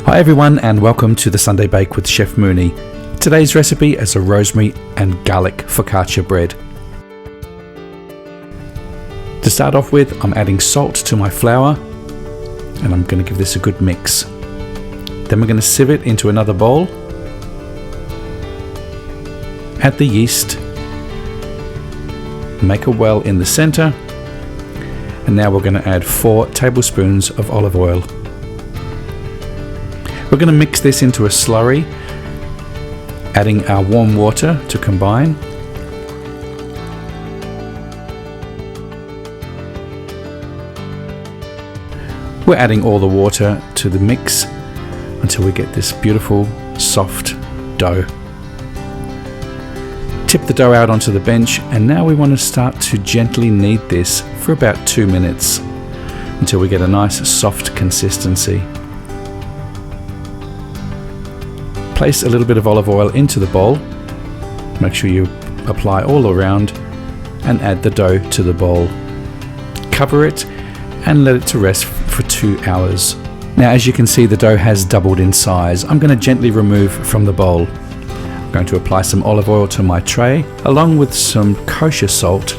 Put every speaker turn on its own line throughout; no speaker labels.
Hi everyone, and welcome to the Sunday Bake with Chef Mooney. Today's recipe is a rosemary and garlic focaccia bread. To start off with, I'm adding salt to my flour and I'm going to give this a good mix. Then we're going to sieve it into another bowl. Add the yeast. Make a well in the center. And now we're going to add 4 tablespoons of olive oil. We're going to mix this into a slurry, adding our warm water to combine. We're adding all the water to the mix until we get this beautiful, soft dough. Tip the dough out onto the bench, and now we want to start to gently knead this for about 2 minutes until we get a nice soft consistency. Place a little bit of olive oil into the bowl. Make sure you apply all around and add the dough to the bowl. Cover it and let it to rest for 2 hours. Now, as you can see, the dough has doubled in size. I'm going to gently remove from the bowl. I'm going to apply some olive oil to my tray along with some kosher salt.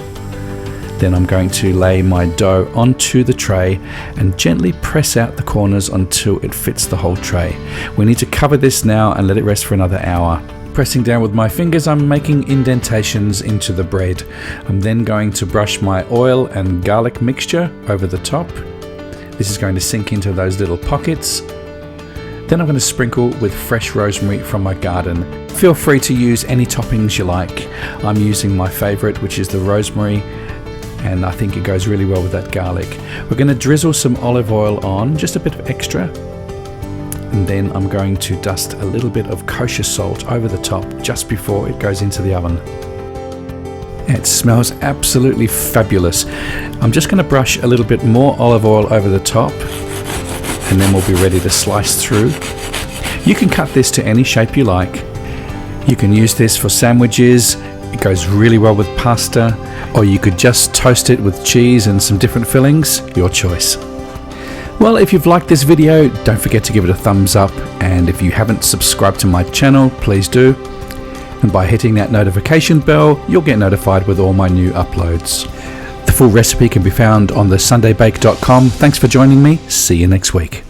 Then I'm going to lay my dough onto the tray and gently press out the corners until it fits the whole tray. We need to cover this now and let it rest for another hour. Pressing down with my fingers, I'm making indentations into the bread. I'm then going to brush my oil and garlic mixture over the top. This is going to sink into those little pockets. Then I'm going to sprinkle with fresh rosemary from my garden. Feel free to use any toppings you like. I'm using my favorite, which is the rosemary, and I think it goes really well with that garlic. We're going to drizzle some olive oil on, just a bit of extra, and then I'm going to dust a little bit of kosher salt over the top just before it goes into the oven. It smells absolutely fabulous. I'm just going to brush a little bit more olive oil over the top, and then we'll be ready to slice through. You can cut this to any shape you like. You can use this for sandwiches. It goes really well with pasta, or you could just toast it with cheese and some different fillings, your choice. Well, if you've liked this video, don't forget to give it a thumbs up, and if you haven't subscribed to my channel, please do. And by hitting that notification bell, you'll get notified with all my new uploads. The full recipe can be found on thesundaybake.com. Thanks for joining me. See you next week.